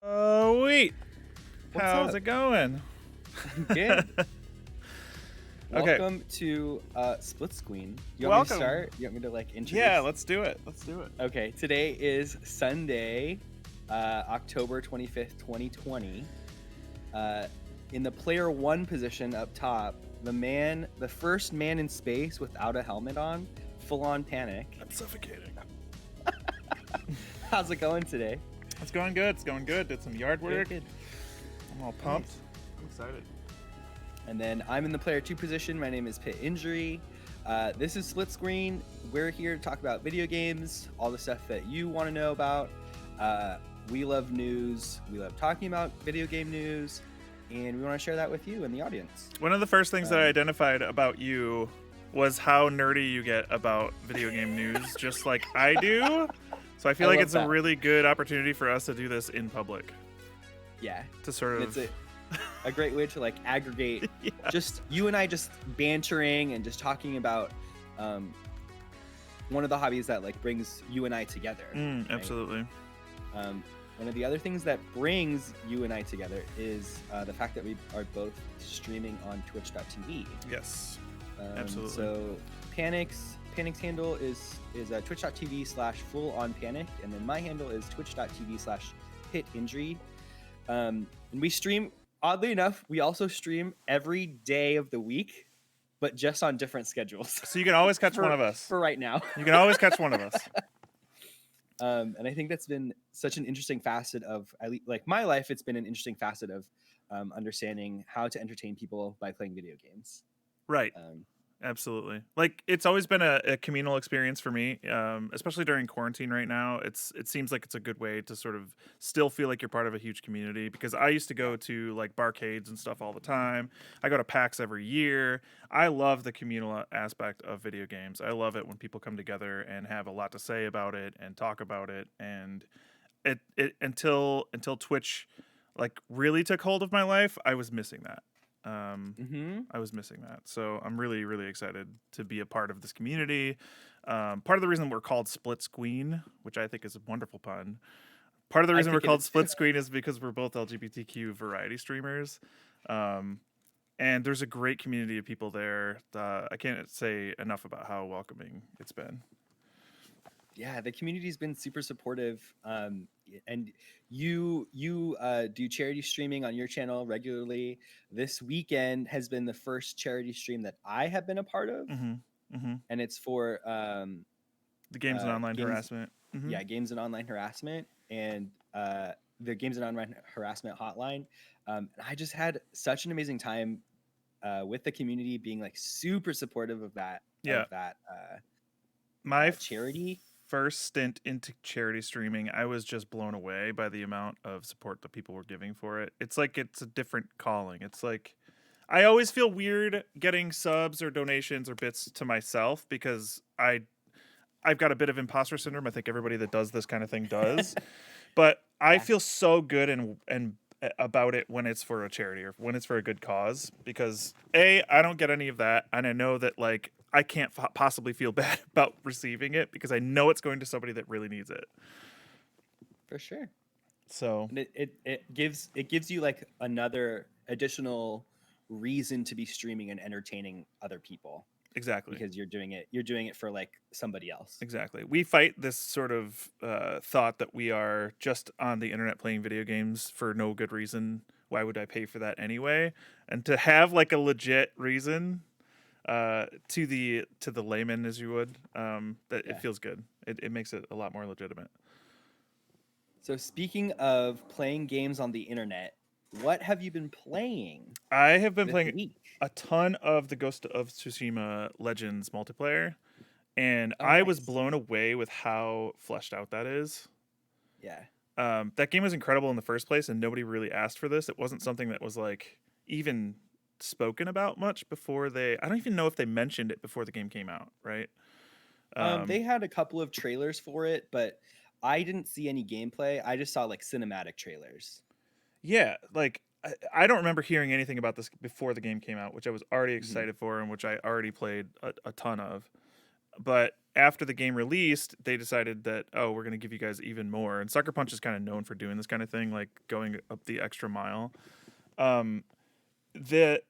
Oh, wait. What's How's up? it going? Good. Okay. Welcome to SplitsQueen. You want me to Welcome. start? You want me to introduce? Yeah, let's do it. Okay, today is Sunday, October 25th, 2020. In the player one position up top, the first man in space without a helmet on, FullOnPanic. I'm suffocating. How's it going today? It's going good. Did some yard work. Good. I'm all pumped. Nice. I'm excited. And then I'm in the player two position. My name is PittInjury. This is SplitsQueen. We're here to talk about video games, all the stuff that you want to know about. We love news. We love talking about video game news. And we want to share that with you and the audience. One of the first things that I identified about you was how nerdy you get about video game news, just like I do. So I feel like it's a really good opportunity for us to do this in public. Yeah. To sort of... It's a great way to aggregate just you and I just bantering and just talking about one of the hobbies that brings you and I together. Right? Absolutely. One of the other things that brings you and I together is the fact that we are both streaming on twitch.tv. Yes, absolutely. So Panic's handle is twitch.tv/FullOnPanic, and then my handle is twitch.tv/PittInjury. And we stream, oddly enough, we also stream every day of the week, but just on different schedules. So you can always catch one of us. For right now. You can always catch one of us. And I think that's been such an interesting facet of, my life, it's been an interesting facet of understanding how to entertain people by playing video games. Right. Absolutely. It's always been a communal experience for me, especially during quarantine right now. It seems like it's a good way to sort of still feel like you're part of a huge community, because I used to go to barcades and stuff all the time. I go to PAX every year. I love the communal aspect of video games. I love it when people come together and have a lot to say about it and talk about it. And it until Twitch really took hold of my life, I was missing that. I was missing that. So I'm really, really excited to be a part of this community. Part of the reason we're called SplitsQueen, which I think is a wonderful pun. Part of the reason we're called SplitsQueen is because we're both LGBTQ variety streamers. And there's a great community of people there. I can't say enough about how welcoming it's been. Yeah, the community's been super supportive. And you do charity streaming on your channel regularly. This weekend has been the first charity stream that I have been a part of. And it's for the Games and Online Harassment. Yeah, Games and Online Harassment, and the Games and Online Harassment hotline. And I just had such an amazing time with the community being super supportive of that. Yeah. Of that my charity. First stint into charity streaming, I was just blown away by the amount of support that people were giving for it. It's it's a different calling. It's I always feel weird getting subs or donations or bits to myself, because I've got a bit of imposter syndrome. I think everybody that does this kind of thing does. But I feel so good and about it when it's for a charity or when it's for a good cause, because I don't get any of that, and I know that I can't possibly feel bad about receiving it, because I know it's going to somebody that really needs it. For sure. So and it gives you another additional reason to be streaming and entertaining other people. Exactly. Because you're doing it for somebody else. Exactly. We fight this sort of thought that we are just on the internet playing video games for no good reason. Why would I pay for that anyway? And to have a legit reason to the layman, as you would, it feels good. It makes it a lot more legitimate. So speaking of playing games on the internet, what have you been playing? I have been playing a ton of the Ghost of Tsushima Legends multiplayer, and I was blown away with how fleshed out that is. Yeah. That game was incredible in the first place, and nobody really asked for this. It wasn't something that was even spoken about much before I don't even know if they mentioned it before the game came out, right? They had a couple of trailers for it, but I didn't see any gameplay. I just saw cinematic trailers. Yeah, I don't remember hearing anything about this before the game came out, which I was already excited for and which I already played a ton of. But after the game released, they decided that, oh, we're going to give you guys even more. And Sucker Punch is kind of known for doing this kind of thing, like going up the extra mile. Um, the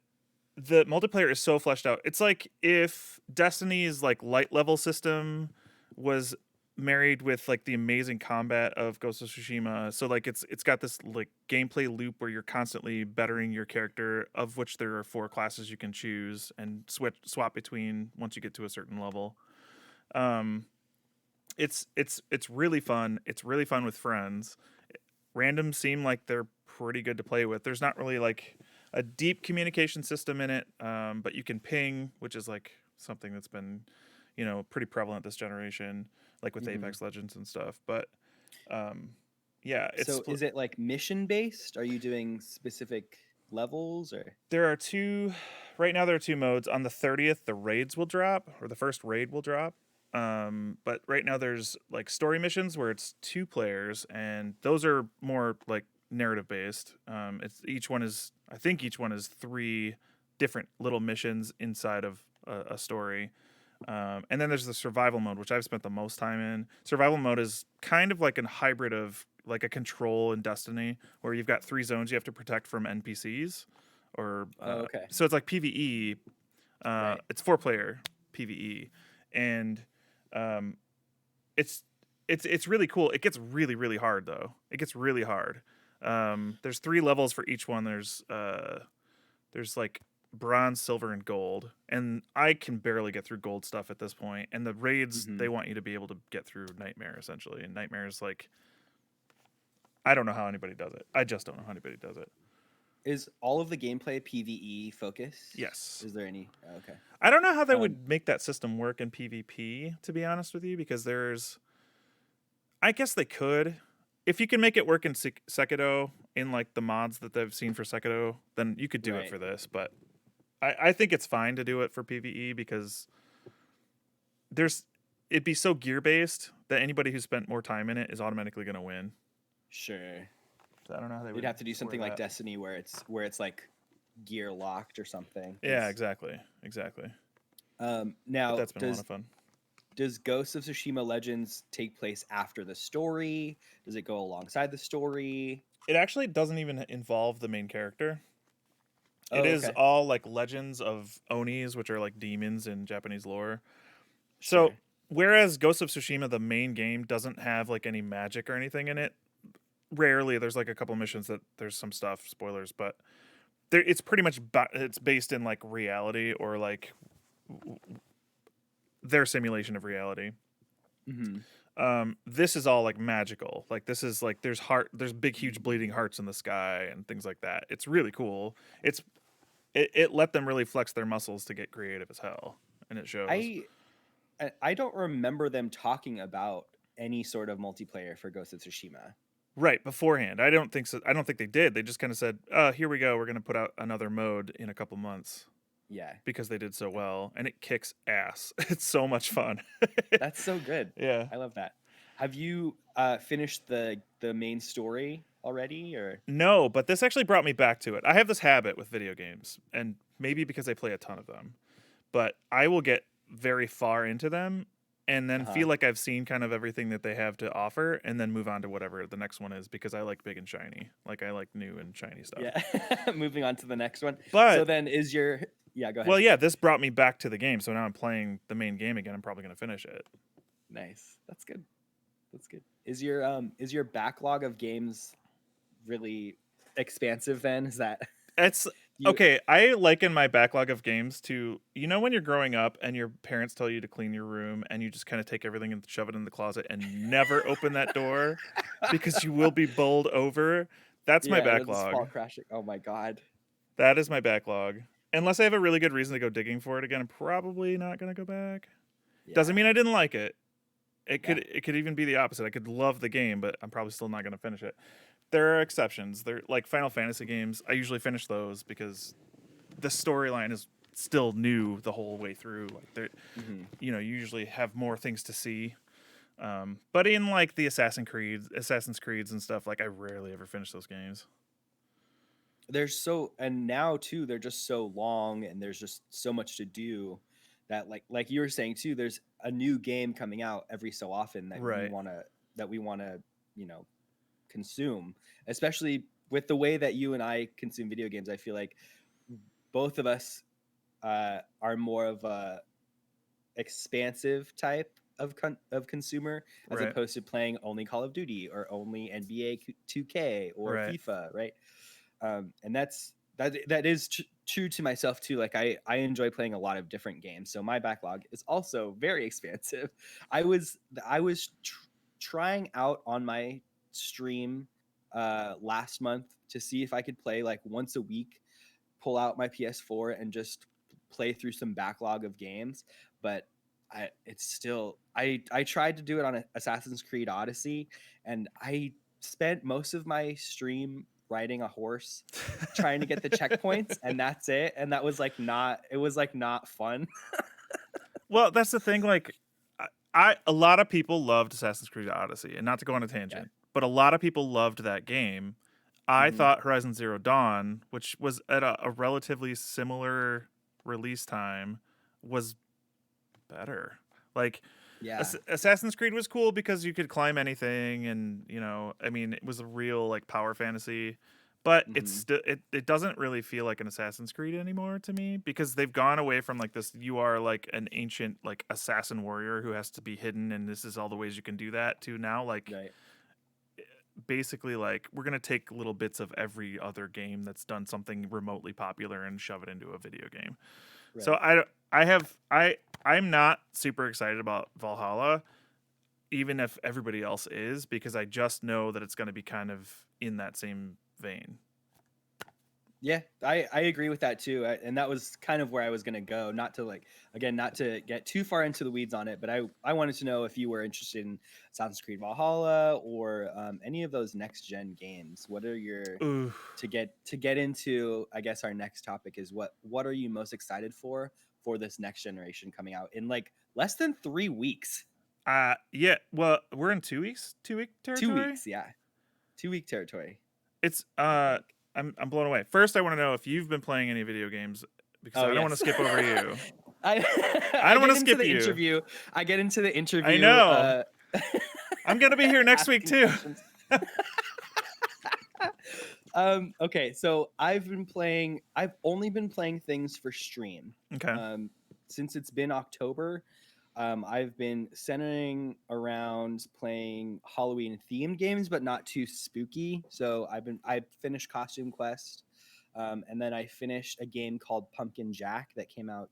the multiplayer is so fleshed out. It's like if Destiny's like light level system was married with like the amazing combat of Ghost of Tsushima. So like it's got this like gameplay loop where you're constantly bettering your character, of which there are 4 classes you can choose and swap between once you get to a certain level. Um, it's really fun. It's really fun with friends. Randoms seem like they're pretty good to play with. There's not really like a deep communication system in it, but you can ping, which is like something that's been, pretty prevalent this generation, like with Apex Legends and stuff. But yeah, So is it like mission based? Are you doing specific levels or? There are 2. Right now, there are 2 modes. On the 30th, the raids will drop, or the first raid will drop. But right now, there's like story missions where it's 2 players, and those are more like narrative based. I think each one is 3 different little missions inside of a story. And then there's the survival mode, which I've spent the most time in. Survival mode is kind of like a hybrid of like a Control in Destiny, where you've got 3 zones you have to protect from NPCs, or okay. so it's like PVE. Right. It's 4-player PVE, and it's really cool. It gets really really hard though. It gets really hard. There's 3 levels for each one. There's like bronze, silver, and gold, and I can barely get through gold stuff at this point. And the raids, they want you to be able to get through Nightmare essentially, and Nightmare is like, I don't know how anybody does it. I just don't know how anybody does it. Is all of the gameplay PvE focused? Yes. Is there any? Okay. I don't know how they would make that system work in PvP, to be honest with you, because I guess they could. If you can make it work in Sekiro, in like the mods that they've seen for Sekiro, then you could do it for this. But I think it's fine to do it for PvE, because it'd be so gear based that anybody who spent more time in it is automatically going to win. Sure. So I don't know how they would. You'd have to do something like Destiny, where it's like gear locked or something. Yeah, exactly. Now but that's been a lot of fun. Does Ghost of Tsushima Legends take place after the story? Does it go alongside the story? It actually doesn't even involve the main character. It is okay. all like legends of Onis, which are like demons in Japanese lore. Sure. So whereas Ghost of Tsushima, the main game, doesn't have like any magic or anything in it, rarely there's like a couple missions that there's some stuff, spoilers, but it's pretty much it's based in like reality, or like their simulation of reality. This is all like magical. Like this is like there's big huge bleeding hearts in the sky and things like that. It's really cool. It let them really flex their muscles to get creative as hell, and it shows. I don't remember them talking about any sort of multiplayer for Ghost of Tsushima. Right, beforehand. I don't think so. I don't think they did. They just kind of said, here we go. We're going to put out another mode in a couple months. Yeah. Because they did so well, and it kicks ass. It's so much fun. That's so good. Yeah. I love that. Have you finished the main story already, or? No, but this actually brought me back to it. I have this habit with video games, and maybe because I play a ton of them, but I will get very far into them and then feel like I've seen kind of everything that they have to offer, and then move on to whatever the next one is, because I like big and shiny. Like I like new and shiny stuff. Yeah. Moving on to the next one. But so then is your go ahead. Well, yeah, this brought me back to the game, so now I'm playing the main game again. I'm probably going to finish it. Nice. That's good. Is your backlog of games really expansive then? Is that It's okay. I liken my backlog of games to, when you're growing up and your parents tell you to clean your room, and you just kind of take everything and shove it in the closet and never open that door because you will be bowled over. That's my backlog. Fall crashing. Oh my god. That is my backlog. Unless I have a really good reason to go digging for it again, I'm probably not going to go back. Yeah. Doesn't mean I didn't like it. It could even be the opposite. I could love the game, but I'm probably still not going to finish it. There are exceptions. They're like Final Fantasy games. I usually finish those because the storyline is still new the whole way through. Like you usually have more things to see. But in like the Assassin's Creeds and stuff, like I rarely ever finish those games. And now too, they're just so long, and there's just so much to do that like you were saying too, there's a new game coming out every so often that Right. we want to, you know, consume, especially with the way that you and I consume video games. I feel like both of us are more of a expansive type of consumer, as Right. opposed to playing only Call of Duty or only NBA 2K or Right. FIFA, right? And that is true to myself too. Like I enjoy playing a lot of different games, so my backlog is also very expansive. I was trying out on my stream last month to see if I could play like once a week, pull out my PS4 and just play through some backlog of games. But I tried to do it on Assassin's Creed Odyssey, and I spent most of my stream riding a horse trying to get the checkpoints, and that's it. And that was like not fun. Well, that's the thing. Like, a lot of people loved Assassin's Creed Odyssey, and not to go on a Yeah. tangent, but a lot of people loved that game. I Mhm. thought Horizon Zero Dawn, which was at a relatively similar release time, was better. Like, Yeah. Assassin's Creed was cool because you could climb anything, and I mean, it was a real like power fantasy. But it's Mhm. still it doesn't really feel like an Assassin's Creed anymore to me, because they've gone away from like this. You are like an ancient like assassin warrior who has to be hidden, and this is all the ways you can do that. To now like Right. basically like we're gonna take little bits of every other game that's done something remotely popular and shove it into a video game. So Right. I'm not super excited about Valhalla, even if everybody else is, because I just know that it's going to be kind of in that same vein. Yeah, I agree with that too. And that was kind of where I was going to go. Not to like, again, not to get too far into the weeds on it, but I wanted to know if you were interested in Assassin's Creed Valhalla or any of those next gen games. What are your Ooh. to get into? I guess our next topic is what are you most excited for this next generation coming out in like less than 3 weeks? Yeah. Well, we're in 2 weeks. 2 week Two territory. weeks, yeah, 2 week territory. It's I think. I'm blown away. First, I want to know if you've been playing any video games, because Oh I don't want to yes. skip over you. I I I don't want get to into skip the you. interview. I get into the I interview. know. I'm gonna be here next week Asking too. questions. Okay, so I've been playing. I've only been playing things for stream. Okay. Since it's been October, I've been centering around playing Halloween themed games, but not too spooky. So I finished Costume Quest, and then I finished a game called Pumpkin Jack that came out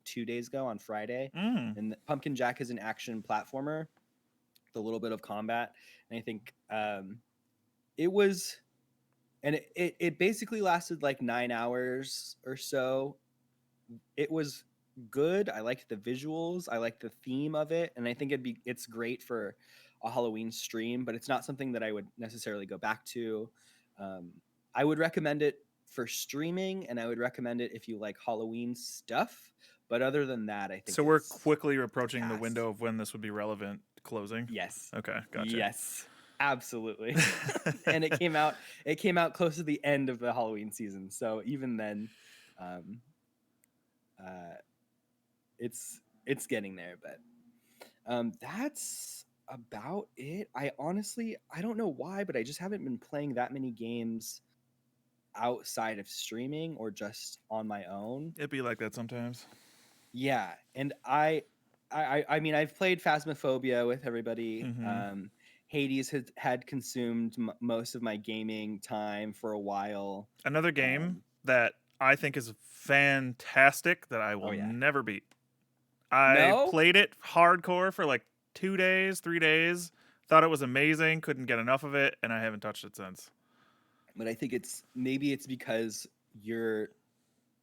2 days ago on Friday. Mm. And Pumpkin Jack is an action platformer with a little bit of combat, and I think it was, and it basically lasted like 9 hours or so. It was good. I liked the visuals. I liked the theme of it, and I think it's great for a Halloween stream. But it's not something that I would necessarily go back to. Um, I would recommend it for streaming, and I would recommend it if you like Halloween stuff. But other than that, I think So we're it's quickly a approaching the pass. window of when this would be relevant closing. Yes. Okay, gotcha. Yes. Absolutely. And it came out close to the end of the Halloween season. So even then, um, uh, it's getting there. But that's about it. I don't know why, but I just haven't been playing that many games outside of streaming or just on my own. It'd be like that sometimes. Yeah, and I mean I've played Phasmophobia with everybody. Mm-hmm. Hades had consumed most of my gaming time for a while. Another game Um, that I think is fantastic that I oh will yeah, never beat. I no, played it hardcore for like 2 days, 3 days. Thought it was amazing. Couldn't get enough of it, and I haven't touched it since. but I think it's because you're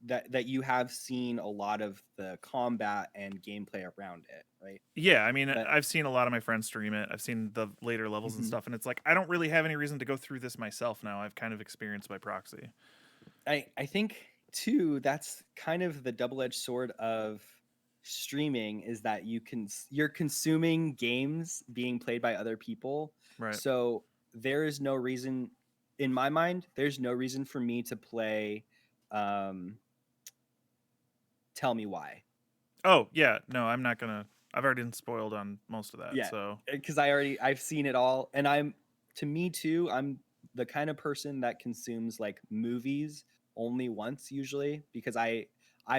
that you have seen a lot of the combat and gameplay around it, right? Yeah, I mean, But I've seen a lot of my friends stream it. I've seen the later levels and mhm. stuff, and it's like I don't really have any reason to go through this myself now. I've kind of experienced by proxy. I think too that's kind of the double-edged sword of streaming is that you're consuming games being played by other people. Right. So there is no reason in my mind there's no reason for me to play um Tell Me Why. Oh, yeah. No, I'm not gonna. I've already been spoiled on most of that. Yeah, So because I've seen it all, and to me too, I'm the kind of person that consumes like movies only once usually, because I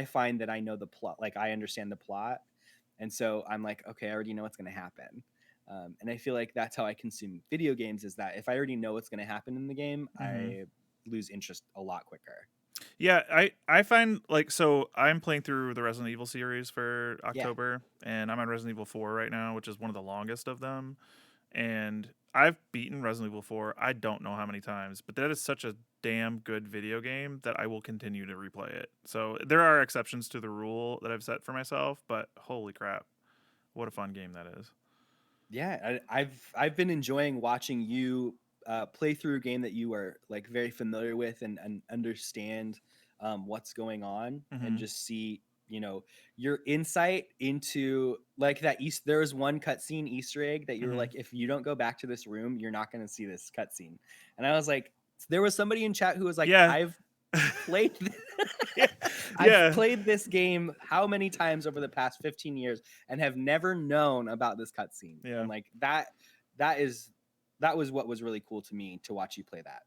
find that I know the plot, like I understand the plot, and so I'm like, okay, I already know what's going to happen. And I feel like that's how I consume video games, is that if I already know what's going to happen in the game, mhm. I lose interest a lot quicker. Yeah, I find like so I'm playing through the Resident Evil series for Yeah. October, and I'm on Resident Evil 4 right now, which is one of the longest of them. And I've beaten Resident Evil 4 I don't know how many times, but that is such a damn good video game that I will continue to replay it. So there are exceptions to the rule that I've set for myself, but holy crap, what a fun game that is. Yeah, I've been enjoying watching you play through a game that you are like very familiar with, and understand what's going on, and Hmm. just see, your insight into like that there was one cutscene Easter egg that you were Hmm. like, if you don't go back to this room, you're not going to see this cutscene. And I was like, there was somebody in chat who was like, Yeah. I've played Yeah. I've Yeah. played this game how many times over the past 15 years and have never known about this cutscene. Yeah. And like that was what was really cool to me, to watch you play that.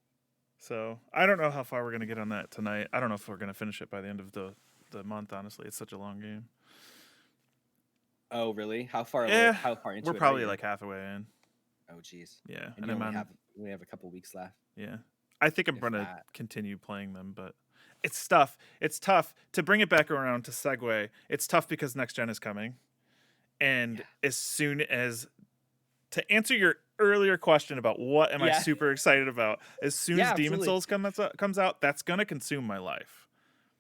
So I don't know how far we're gonna get on that tonight. I don't know if we're gonna finish it by the end of the month. Honestly, it's such a long game. Oh, really? Yeah, How far we're into it are probably you? like halfway in. Oh, geez. Yeah, And and you I'm on. only have a couple weeks left, Yeah, I think I'm if gonna that. continue playing them, but it's tough. It's tough to bring it back around to segue. It's tough because next gen is coming, and Yeah. as soon as to answer your earlier question about what am I Yeah. super excited about, as soon as Yeah, Demon absolutely. Souls comes out, that's gonna consume my life.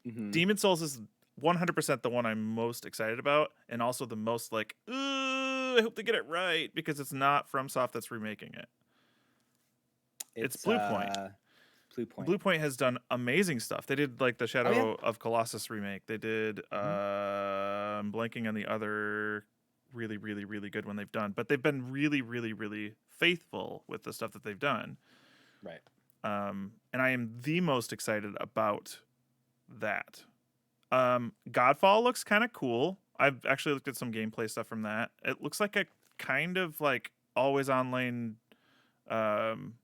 Hmm. Demon Souls is 100% the one I'm most excited about, and also the most like, I hope they get it right because it's not FromSoft that's remaking it. It's It's Bluepoint. Blue Point. Bluepoint has done amazing stuff. They did like the Oh yeah. Shadow of Colossus remake. They did. Hmm. I'm blanking on the other really, really, really good one they've done, but they've been really, really, really faithful with the stuff that they've done. Right. And I am the most excited about that. Godfall looks kind of cool. I've actually looked at some gameplay stuff from that. It looks like a kind of like always online um,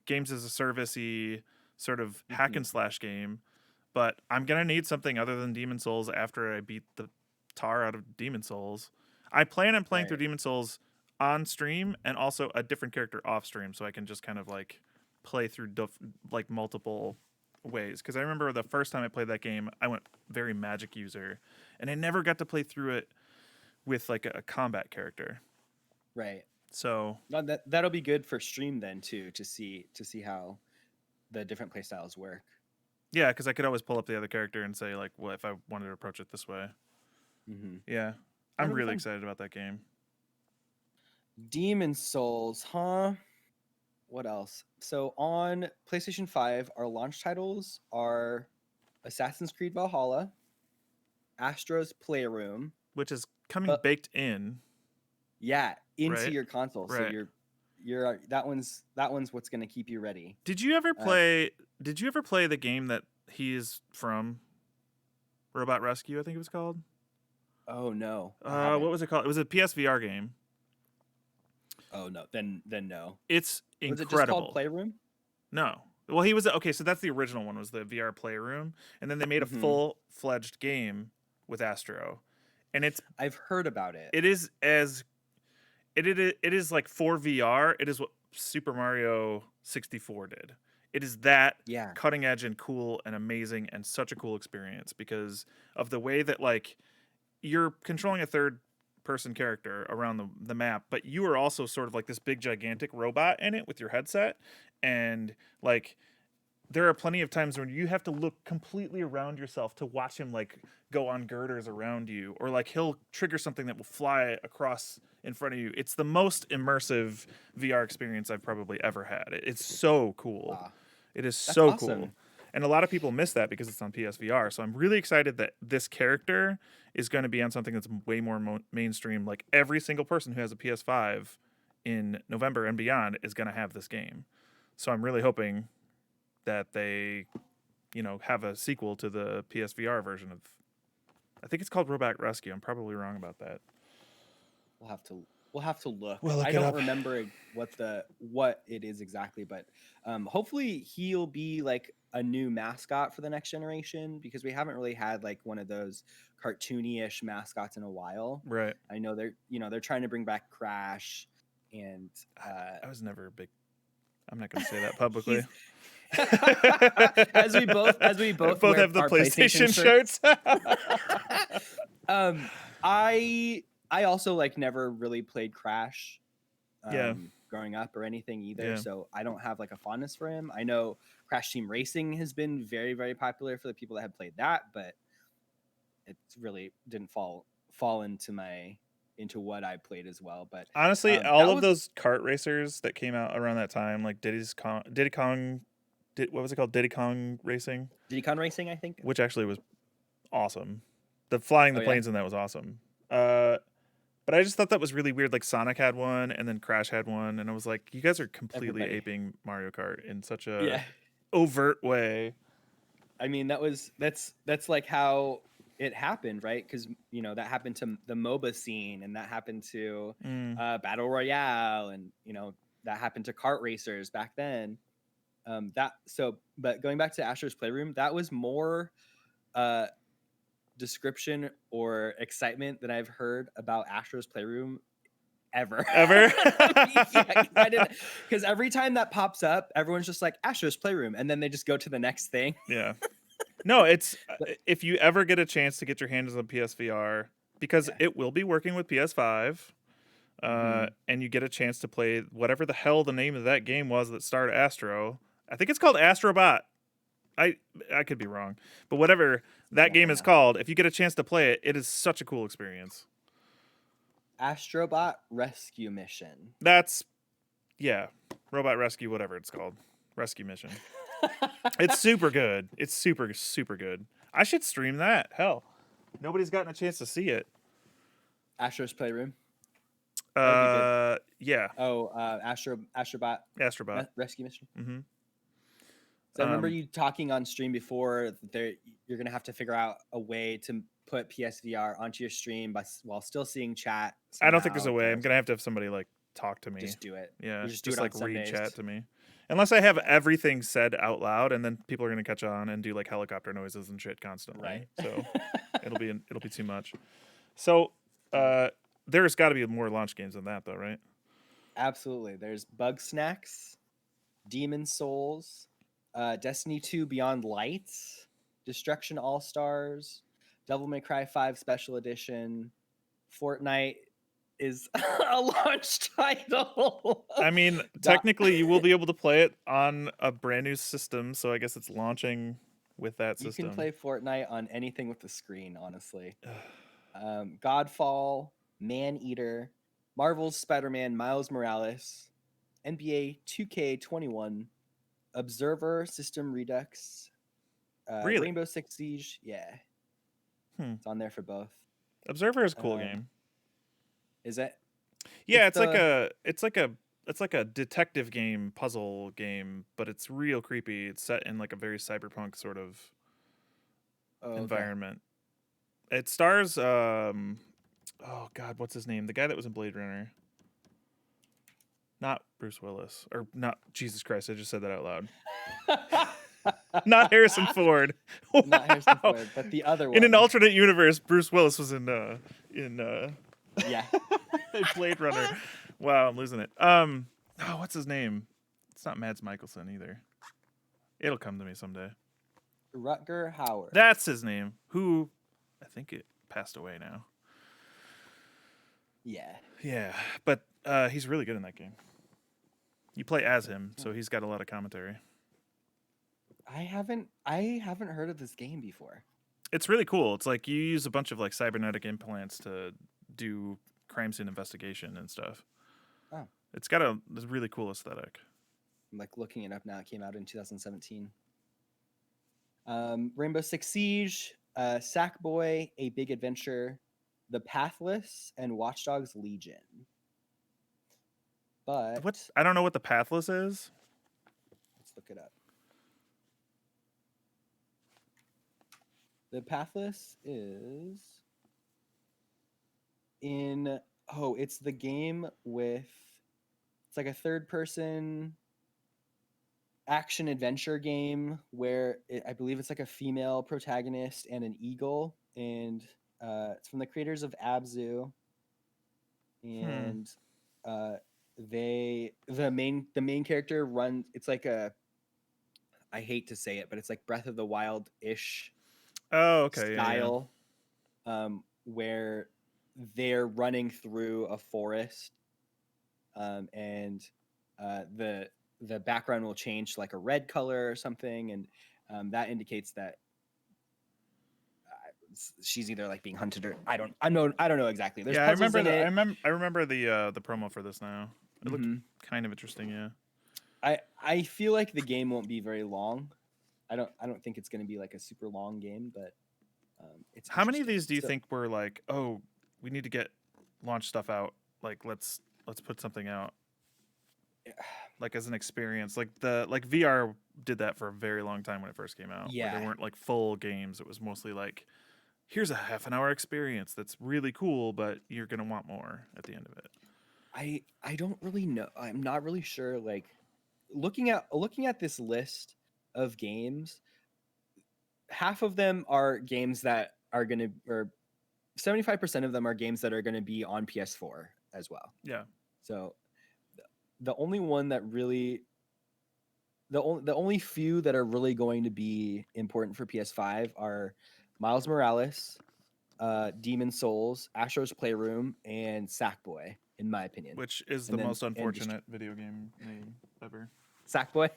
games as a servicey sort of hack Hmm. and slash game. But I'm gonna need something other than Demon Souls after I beat the tar out of Demon Souls. I plan on playing through Right. Demon Souls on stream and also a different character off stream, so I can just kind of like play through like multiple ways. Because I remember the first time I played that game, I went very magic user, and I never got to play through it with like a combat character. Right. So No, that'll be good for stream then too, to see how the different playstyles work. yeah, because I could always pull up the other character and say like, what if I wanted to approach it this way? Hmm. Yeah, I'm That'll be really fun. excited about that game. Demon Souls, huh? What else? So on PlayStation 5, our launch titles are Assassin's Creed Valhalla, Astro's Playroom, Which is coming but baked in, yeah, into right? your console. So Right. you're that one's what's gonna keep you ready. Did you ever Uh, play? Did you ever play the game that he is from? Robot Rescue, I think it was called. oh no, I haven't. What was it called? It was a PSVR game. Oh no, then no. It's Was it just called incredible. Playroom? No. Well, he was okay. So that's the original one. Was the VR Playroom, and then they made a Mm-hmm. full-fledged game with Astro, and I've heard about it. it is as it is like for VR. It is what Super Mario 64 did. It is that Yeah. cutting edge and cool and amazing and such a cool experience because of the way that like you're controlling a third person character around the map, but you are also sort of like this big gigantic robot in it with your headset. And like there are plenty of times when you have to look completely around yourself to watch him like go on girders around you, or like he'll trigger something that will fly across in front of you. It's the most immersive VR experience I've probably ever had. It's so cool. Wow. It is That's so cool. awesome. And a lot of people miss that because it's on PSVR. So I'm really excited that this character is going to be on something that's way more mainstream. Like every single person who has a PS5 in November and beyond is going to have this game. So I'm really hoping that they, have a sequel to the PSVR version of. I think it's called Robot Rescue. I'm probably wrong about that. we'll have to look. We'll look I it don't up. remember what it is exactly, but hopefully he'll be like a new mascot for the next generation, because we haven't really had like one of those cartoony-ish mascots in a while. Right. I know they're trying to bring back Crash, and I was never a big. I'm not going to say that publicly. he's as we both wear have the our PlayStation shirts. shirts. I also like never really played Crash Yeah. growing up or anything either, Yeah. so I don't have like a fondness for him. I know Crash Team Racing has been very, very popular for the people that have played that, but it really didn't fall into what I played as well. But Honestly, all of those kart racers that came out around that time, like Diddy Kong, what was it called? Diddy Kong Racing? Diddy Kong Racing, I think. Which actually was awesome. The flying the planes in that was awesome. But I just thought that was really weird. Like Sonic had one, and then Crash had one, and I was like, you guys are completely aping Mario Kart in such a overt way. I mean, that's like how it happened, right? Because that happened to the MOBA scene, and that happened to Battle Royale, and that happened to kart racers back then. But going back to Astro's Playroom, that was more description or excitement than I've heard about Astro's Playroom ever. Because every time that pops up, everyone's just like Astro's Playroom, and then they just go to the next thing. Yeah. No, it's if you ever get a chance to get your hands on PSVR, because it will be working with PS5, and you get a chance to play whatever the hell the name of that game was that starred Astro. I think it's called Astrobot. I could be wrong, but whatever that game is called, if you get a chance to play it, it is such a cool experience. Astrobot Rescue Mission. That's Robot Rescue, whatever it's called, Rescue Mission. It's super good. It's super, super good. I should stream that. Hell, nobody's gotten a chance to see it. Astro's Playroom. Yeah. Oh, Astrobot Rescue Mission. Mm-hmm. So I remember you talking on stream before that you're gonna have to figure out a way to put PSVR onto your stream while still seeing chat. I don't think there's a way. I'm gonna have to have somebody like talk to me. Just do it. Yeah, just do it like read chat to me. Unless I have everything said out loud, and then people are gonna catch on and do like helicopter noises and shit constantly. Right. So it'll be too much. So there's got to be more launch games than that, though, right? Absolutely. There's Bug Snacks, Demon Souls, Destiny 2 Beyond Lights, Destruction All Stars, Devil May Cry 5 Special Edition, Fortnite is a launch title. I mean, technically, you will be able to play it on a brand new system, so I guess it's launching with that system. You can play Fortnite on anything with the screen, honestly. Godfall, Man-Eater, Marvel's Spider-Man Miles Morales, NBA 2K21, Observer System Redux, really? Rainbow Six Siege. Yeah. It's on there for both. Observer is a cool game. Is it? Yeah, it's like a detective game, puzzle game, but it's real creepy. It's set in like a very cyberpunk sort of environment. It stars oh god, what's his name? The guy that was in Blade Runner. Not Bruce Willis. Or not Jesus Christ, I just said that out loud. Not Harrison Ford. Not Harrison Ford, but the other one. In an alternate universe, Bruce Willis was in Blade Runner. Wow, I'm losing it. What's his name? It's not Mads Mikkelsen either. It'll come to me someday. Rutger Hauer. That's his name. Who I think it passed away now. Yeah. Yeah, but he's really good in that game. You play as him, so he's got a lot of commentary. I haven't heard of this game before. It's really cool. It's like you use a bunch of like cybernetic implants to do crime scene investigation and stuff. Oh. It's got a really cool aesthetic. I'm like looking it up now. It came out in 2017. Rainbow Six Siege, Sackboy, A Big Adventure, The Pathless, and Watch Dogs Legion. But I don't know what the Pathless is. Let's look it up. The Pathless is in Oh, it's the game with it's like a third person action adventure game where I believe it's like a female protagonist and an eagle, and it's from the creators of Abzu, Hmm. and uh, the main character runs. It's like a I hate to say it, but it's like Breath of the Wild ish Oh, okay. Yeah, yeah. style, where they're running through a forest, and the background will change to like a red color or something, and that indicates that she's either like being hunted or I don't know exactly. There's Yeah, puzzles in it. I remember the promo for this now. It looked hmm kind of interesting, yeah. I feel like the game won't be very long. I don't think it's going to be like a super long game, but it's How many of interesting. these do you So think were like, "Oh, we need to get launch stuff out. Like let's put something out like as an experience." Like VR did that for a very long time when it first came out, where there yeah, weren't like full games. It was mostly like, "Here's a half an hour experience that's really cool, but you're going to want more at the end of it." I don't really know. I'm not really sure. Like looking at this list of games, half of them are games that are going to, or 75% of them are games that are going to be on PS4 as well. Yeah. So the only one that really the only few that are really going to be important for PS5 are Miles Morales, Demon Souls, Astro's Playroom, and Sackboy, in my opinion. Which is the And then most unfortunate video game name ever. Sackboy.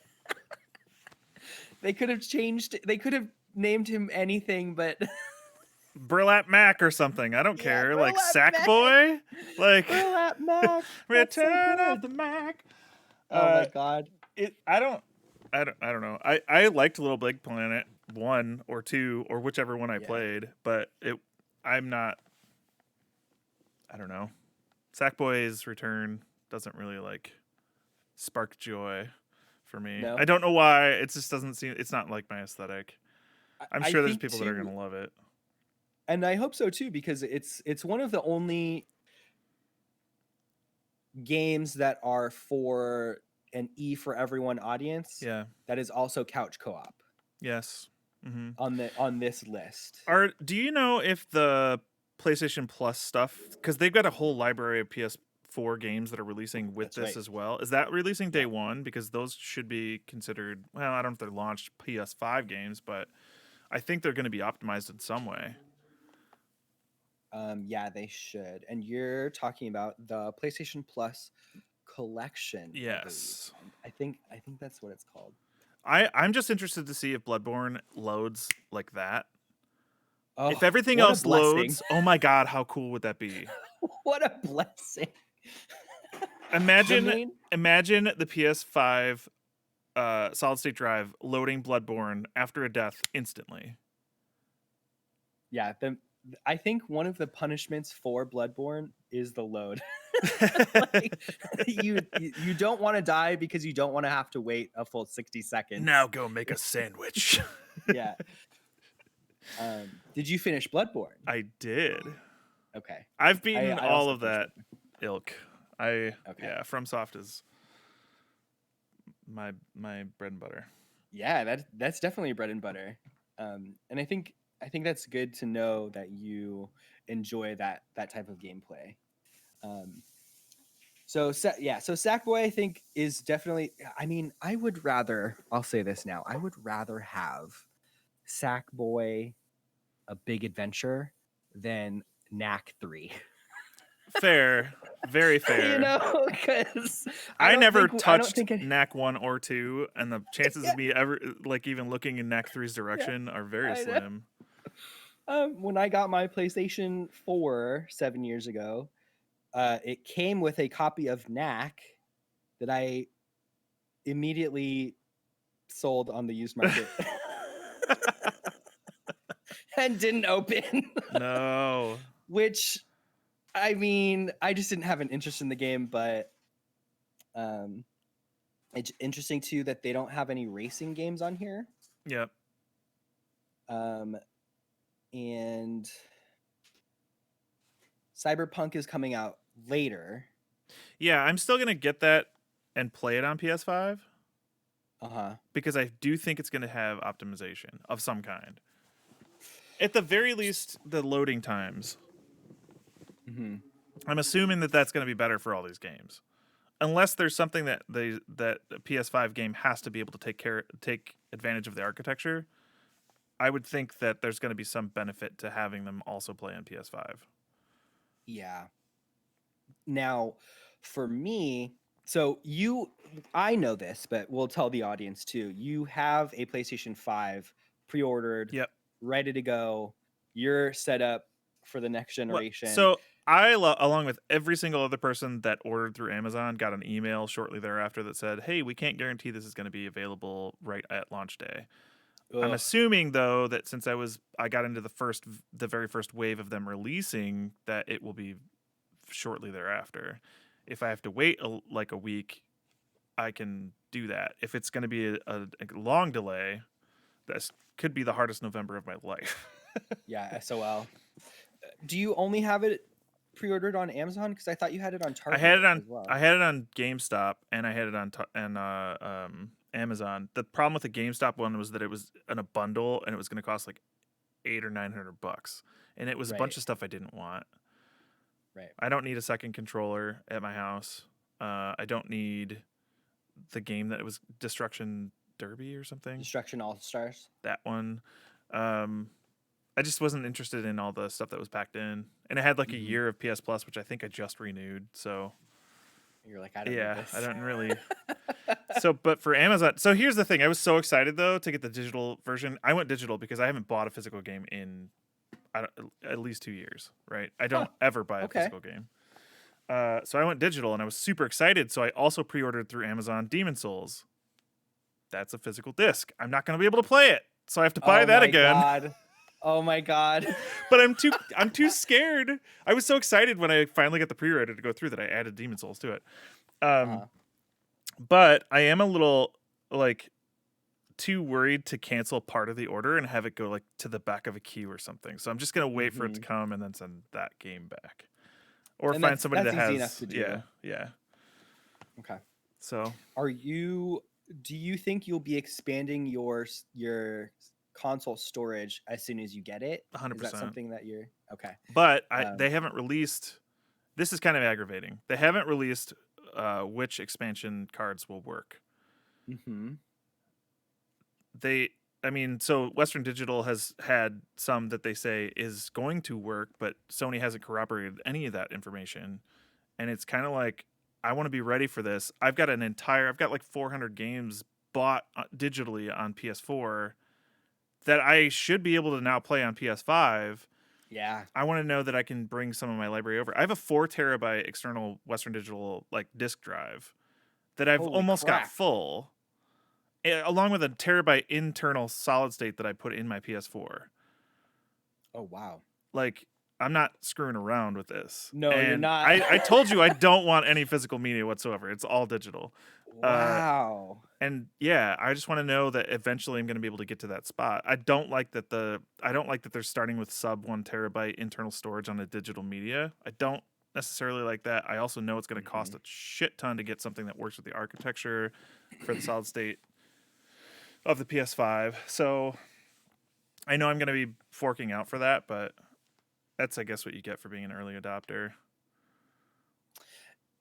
They could have changed. They could have named him anything, but Burlap Mac or something. I don't yeah, care. Like Burlap Mac. Sackboy? Like Burlap Mac. That's so Return of good. the Mac. Oh my Uh god. I don't know. I liked Little Big Planet 1 or 2 or whichever one I Yeah. played, but I'm not I don't know. Sackboy's return doesn't really like spark joy for me. No. I don't know why. It just doesn't seem it's not like my aesthetic. I'm I sure there's think people that are too, going to love it. and I hope so too, because it's one of the only games that are for an E for everyone audience Yeah. that is also couch co-op Yes. Mhm. on this list. Do you know if the PlayStation Plus stuff, because they've got a whole library of PS4 games that are releasing with That's this right. as well, is that releasing Yeah. day one? Because those should be considered. Well, I don't know if they're launched PS5 games, but I think they're going to be optimized in some way. Yeah, they should. And you're talking about the PlayStation Plus collection, I believe. Yes. I think that's what it's called. I'm just interested to see if Bloodborne loads like that. If Oh, everything what a else blessing. loads, oh my god, how cool would that be? What a blessing. The Imagine main imagine the PS5 solid state drive loading Bloodborne after a death instantly. Yeah, I think one of the punishments for Bloodborne is the load. Like you don't want to die because you don't want to have to wait a full 60 seconds. Now go make a sandwich. Yeah. Did you finish Bloodborne? I did. Okay. I've beaten I all also of finished that Bloodborne. ilk. Okay. Yeah, FromSoft is my bread and butter. Yeah, that's definitely bread and butter. And I think that's good to know that you enjoy that type of gameplay. So Sackboy I think is definitely. I mean, I'll say this now. I would rather have Sackboy, A Big Adventure, than Knack 3. Fair, very fair. You know, because I never I don't touched think Knack 1 or 2, and the chances Yeah. of me ever like even looking in Knack 3's direction are very I know. slim. When I got my PlayStation 4 7 years ago, it came with a copy of Knack that I immediately sold on the used market and didn't open. No. Which, I mean, I just didn't have an interest in the game, but it's interesting too that they don't have any racing games on here. Yep. And Cyberpunk is coming out later. Yeah, I'm still gonna get that and play it on PS5 Uh-huh. because I do think it's gonna have optimization of some kind. At the very least, the loading times. Mm-hmm. I'm assuming that that's gonna be better for all these games, unless there's something that a PS5 game has to be able to take advantage of the architecture. I would think that there's going to be some benefit to having them also play on PS5. Yeah. Now, for me, so I know this, but we'll tell the audience too. You have a PlayStation 5 pre-ordered, Yep. ready to go. You're set up for the next Well, generation. so along with every single other person that ordered through Amazon, got an email shortly thereafter that said, "Hey, we can't guarantee this is going to be available right at launch day." I'm Ugh. assuming though that since I got into the very first wave of them releasing, that it will be shortly thereafter. If I have to wait like a week, I can do that. If it's going to be a long delay, this could be the hardest November of my life. Yeah, SOL. Do you only have it pre-ordered on Amazon? Because I thought you had it on Target as well. I had it on GameStop and I had it on Amazon. The problem with the GameStop one was that it was in a bundle and it was going to cost like $800 or $900, and it was a Right. bunch of stuff I didn't want. Right. I don't need a second controller at my house. I don't need the game that was Destruction Derby or something. Destruction All Stars. That one. I just wasn't interested in all the stuff that was packed in, and it had like a year of PS Plus, which I think I just renewed. So You're like, I don't need yeah, this. I don't really. So, but for Amazon, so here's the thing: I was so excited though to get the digital version. I went digital because I haven't bought a physical game in at least 2 years. Right? I don't ever buy a Okay. physical game. So I went digital, and I was super excited. So I also pre-ordered through Amazon Demon Souls. That's a physical disc. I'm not going to be able to play it, so I have to buy that again. God. Oh my god. But I'm too scared. I was so excited when I finally got the pre-order to go through that I added Demon Souls to it. But I am a little like too worried to cancel part of the order and have it go like to the back of a queue or something. So I'm just gonna wait for it to come and then send that game back, or And find somebody that's that has easy enough to do. Yeah. Okay. So Do you think you'll be expanding your console storage as soon as you get it? 100%. Is that something that you're okay? But they haven't released. This is kind of aggravating. They haven't released which expansion cards will work. Mm-hmm. So Western Digital has had some that they say is going to work, but Sony hasn't corroborated any of that information. And it's kind of like, I want to be ready for this. I've got like 400 games bought digitally on PS4 that I should be able to now play on PS5. Yeah. I want to know that I can bring some of my library over. I have a 4 terabyte external Western Digital like disk drive that I've almost got full, along with a terabyte internal solid state that I put in my PS4. Oh wow. Like, I'm not screwing around with this. No, you're not. I told you I don't want any physical media whatsoever. It's all digital. Wow. And yeah, I just want to know that eventually I'm going to be able to get to that spot. I don't like that they're starting with sub 1 terabyte internal storage on a digital media. I don't necessarily like that. I also know it's going to cost a shit ton to get something that works with the architecture for the solid state of the PS5. So I know I'm going to be forking out for that, but that's, I guess, what you get for being an early adopter.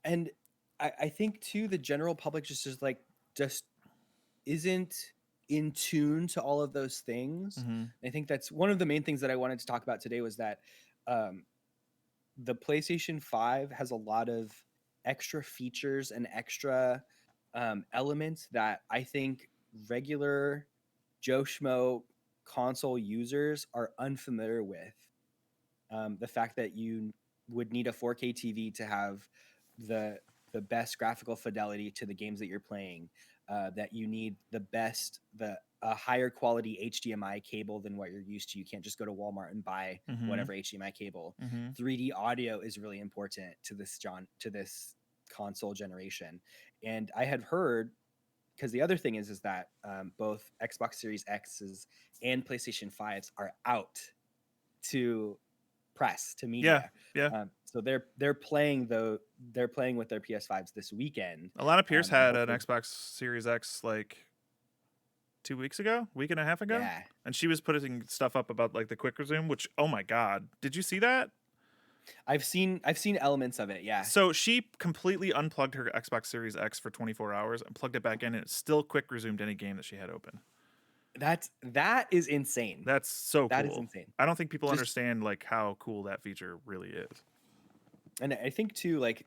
And I think too, the general public just isn't in tune to all of those things. Mm-hmm. I think that's one of the main things that I wanted to talk about today was that the PlayStation 5 has a lot of extra features and extra elements that I think regular Joe Schmo console users are unfamiliar with. The fact that you would need a 4K TV to have the best graphical fidelity to the games that you're playing, that you need a higher quality HDMI cable than what you're used to. You can't just go to Walmart and buy whatever HDMI cable. 3D audio is really important to this console generation. And I had heard, because the other thing is that both Xbox Series X's and PlayStation 5s are out to press, to media. Yeah. So they're playing with their PS5s this weekend. Alana Pierce And had an hopefully, Xbox Series X like 2 weeks ago, week and a half ago, yeah, and she was putting stuff up about like the quick resume. Which, oh my god, did you see that? I've seen elements of it. Yeah, So she completely unplugged her Xbox Series X for 24 hours and plugged it back in, and it still quick resumed any game that she had open. that is insane. That's so That is cool. insane. I don't think people Just understand like how cool that feature really is. And I think too, like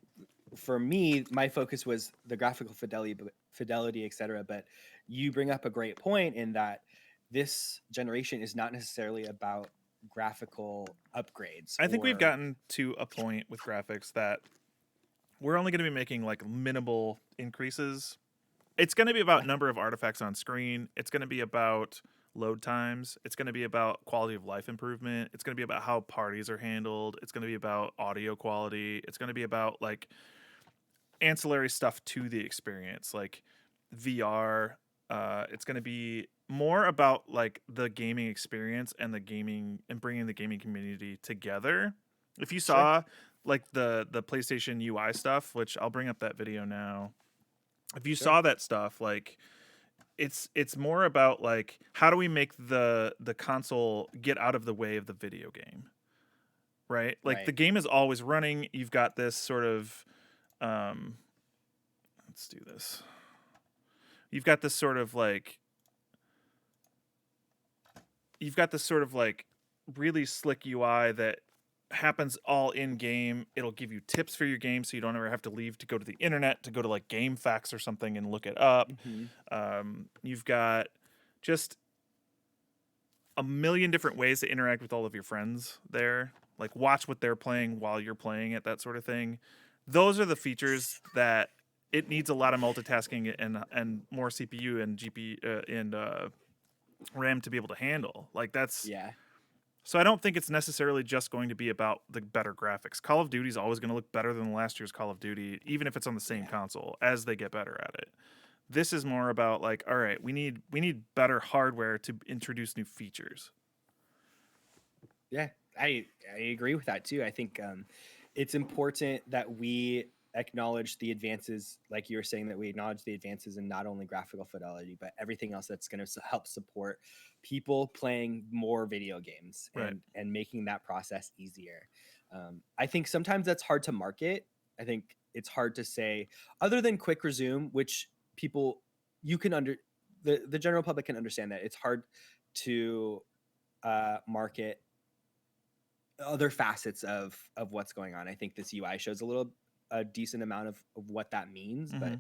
for me, my focus was the graphical fidelity, etc. But you bring up a great point in that this generation is not necessarily about graphical upgrades. I think we've Or gotten to a point with graphics that we're only going to be making like minimal increases. It's going to be about number of artifacts on screen. It's going to be about load times. It's going to be about quality of life improvement. It's going to be about how parties are handled. It's going to be about audio quality. It's going to be about like ancillary stuff to the experience, like VR. It's going to be more about like the gaming experience and bringing the gaming community together. If you Sure. saw like the PlayStation UI stuff, which I'll bring up that video now. If you Sure. saw that stuff, like it's more about like how do we make the console get out of the way of the video game, right? Like the Right. game is always running. You've got this sort of let's do this. You've got this sort of like really slick UI that happens all in game. It'll give you tips for your game so you don't ever have to leave to go to the internet to go to like GameFAQs or something and look it up. You've got just a million different ways to interact with all of your friends there, like watch what they're playing while you're playing it, that sort of thing. Those are the features that it needs a lot of multitasking and more CPU and GPU and RAM to be able to handle. Like that's Yeah. So I don't think it's necessarily just going to be about the better graphics. Call of Duty is always going to look better than last year's Call of Duty, even if it's on the same console, as they get better at it. This is more about like, all right, we need better hardware to introduce new features. Yeah, I agree with that too. I think it's important that we acknowledge the advances, like you were saying, that we acknowledge the advances in not only graphical fidelity, but everything else that's going to help support people playing more video games and making that process easier. I think sometimes that's hard to market. I think it's hard to say, other than quick resume, which people the general public can understand that it's hard to market other facets of what's going on. I think this UI shows a decent amount of what that means, but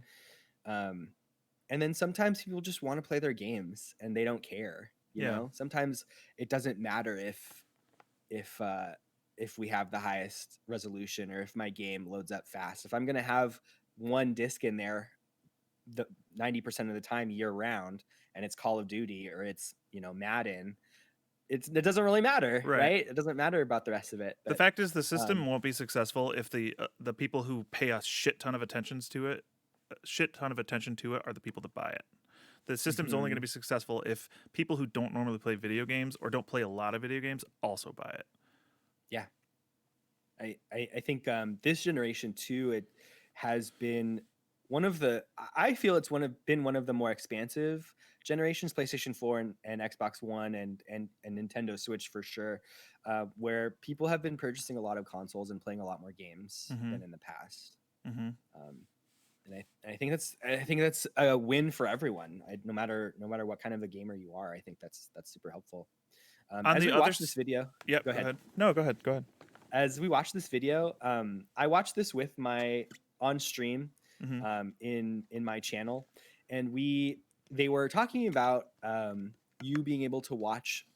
and then sometimes people just want to play their games and they don't care. You know, sometimes it doesn't matter if we have the highest resolution or if my game loads up fast. If I'm gonna have one disc in there the 90% of the time year round, and it's Call of Duty or it's Madden, it doesn't really matter, right? It doesn't matter about the rest of it. But the fact is, the system won't be successful if the people who pay a shit ton of attention to it are the people that buy it. The system's only going to be successful if people who don't normally play video games or don't play a lot of video games also buy it. Yeah, I think this generation too, it has been I feel it's been one of the more expansive generations, PlayStation 4 and Xbox One and Nintendo Switch for sure, where people have been purchasing a lot of consoles and playing a lot more games than in the past. And I think that's a win for everyone. No matter what kind of a gamer you are, I think that's super helpful. As we watch this video, go ahead. No, go ahead. As we watch this video, I watched this with my on stream in my channel, and they were talking about you being able to watch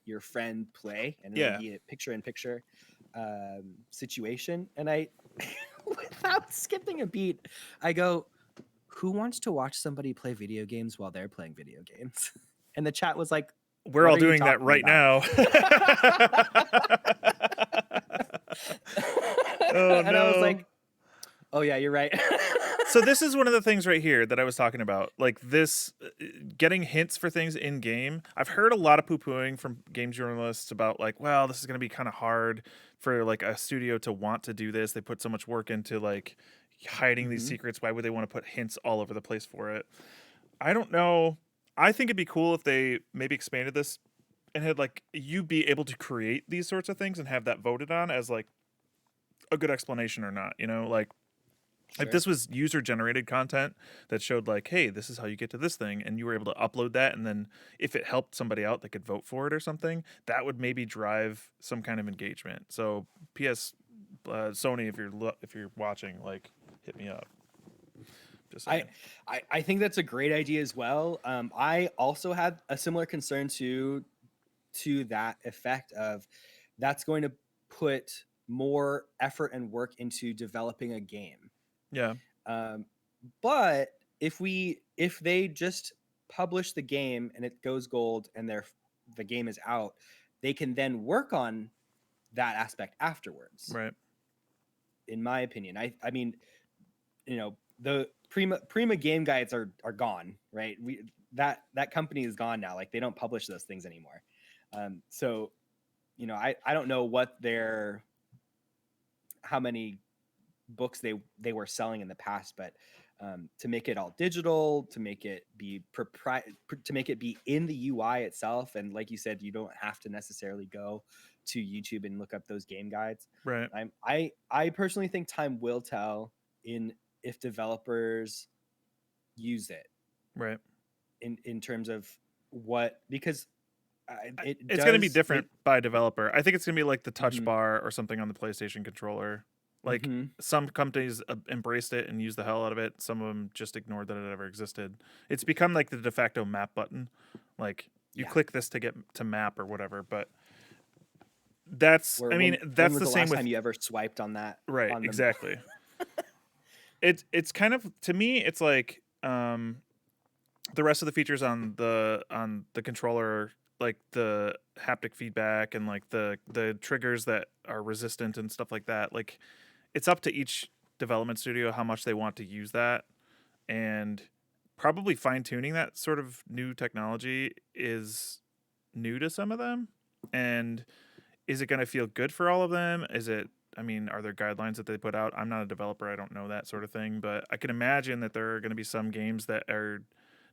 your friend play, and it would be a picture-in-picture situation. And I, without skipping a beat, I go, "Who wants to watch somebody play video games while they're playing video games?" And the chat was like, "We're all doing that right now." And I was like, "Oh yeah, you're right." So this is one of the things right here that I was talking about. Like this, getting hints for things in game. I've heard a lot of poo-pooing from game journalists about like, well, this is going to be kind of hard for like a studio to want to do this. They put so much work into like hiding these Mhm. secrets. Why would they want to put hints all over the place for it? I don't know. I think it'd be cool if they maybe expanded this and had like you be able to create these sorts of things and have that voted on as like a good explanation or not. You know, like if Sure. this was user generated content that showed like, hey, this is how you get to this thing, and you were able to upload that, and then if it helped somebody out, they could vote for it or something, that would maybe drive some kind of engagement. So, P.S. Sony, if you're watching, like, hit me up. Just I, saying. I think that's a great idea as well. I also had a similar concern to that effect of that's going to put more effort and work into developing a game. Yeah. Um, but if they just publish the game and it goes gold and the game is out, they can then work on that aspect afterwards. Right. In my opinion, I mean, the Prima game guides are gone, right? That company is gone now. Like they don't publish those things anymore. So I don't know how many books they were selling in the past, but to make it all digital, to make it be to make it be in the UI itself, and like you said, you don't have to necessarily go to YouTube and look up those game guides. Right. I personally think time will tell in if developers use it Right. in terms of what, because it It's going to be does different by developer. I think it's going to be like the touch Mhm. bar or something on the PlayStation controller. Like Mhm. some companies embraced it and used the hell out of it. Some of them just ignored that it ever existed. It's become like the de facto map button. Like you Yeah. click this to get to map or whatever. But that's, Where I mean, when that's was the the same last with, time you ever swiped on that right, on the exactly. It's kind of, to me, it's like, the rest of the features on the controller, like the haptic feedback and like the triggers that are resistant and stuff like that, like it's up to each development studio how much they want to use that, and probably fine tuning that sort of new technology is new to some of them. And is it going to feel good for all of them? Is it, I mean, are there guidelines that they put out? I'm not a developer, I don't know that sort of thing, but I can imagine that there are going to be some games that are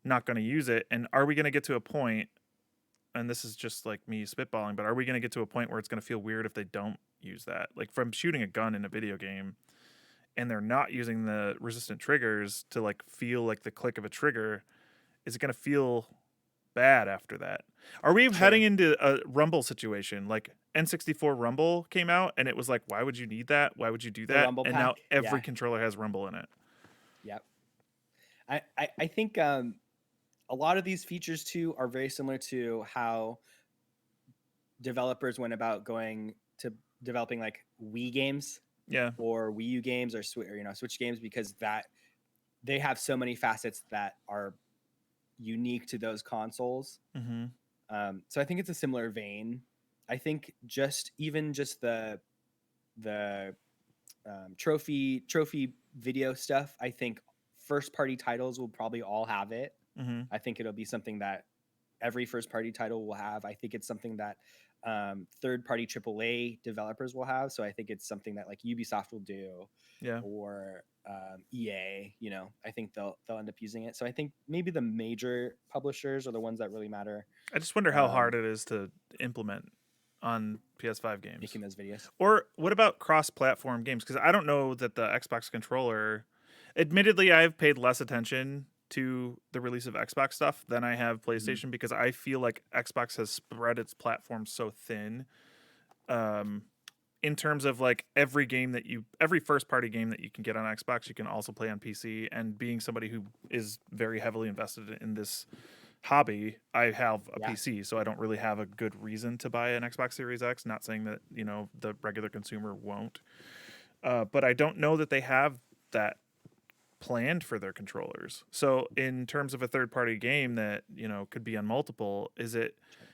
not going to use it. And are we going to get to a point, and this is just like me spitballing, but are we going to get to a point where it's going to feel weird if they don't use that? Like from shooting a gun in a video game and they're not using the resistant triggers to like feel like the click of a trigger, is it going to feel bad after that? Are we heading Sure. into a Rumble situation? Like N64 Rumble came out and it was like, why would you need that? Why would you do The that? Rumble And now Pack. every Yeah. controller has Rumble in it. Yep. I think a lot of these features too are very similar to how developers went about going to developing like Wii games Yeah. or Wii U games or, Switch games, because that they have so many facets that are unique to those consoles. Mm-hmm. So I think it's a similar vein. I think just the trophy video stuff. I think first party titles will probably all have it. Mm-hmm. I think it'll be something that every first party title will have. I think it's something that third party AAA developers will have. So I think it's something that like Ubisoft will do, Yeah. or EA. I think they'll end up using it. So I think maybe the major publishers are the ones that really matter, I just wonder how hard it is to implement on PS5 games. making those videos. Or what about cross-platform games? Because I don't know that the Xbox controller. Admittedly, I've paid less attention to the release of Xbox stuff than I have PlayStation, because I feel like Xbox has spread its platform so thin. In terms of like every first-party game that you can get on Xbox, you can also play on PC. And being somebody who is very heavily invested in this hobby, I have a Yeah. PC, so I don't really have a good reason to buy an Xbox Series X. Not saying that the regular consumer won't, but I don't know that they have that planned for their controllers. So in terms of a third party game that could be on multiple, is it Trying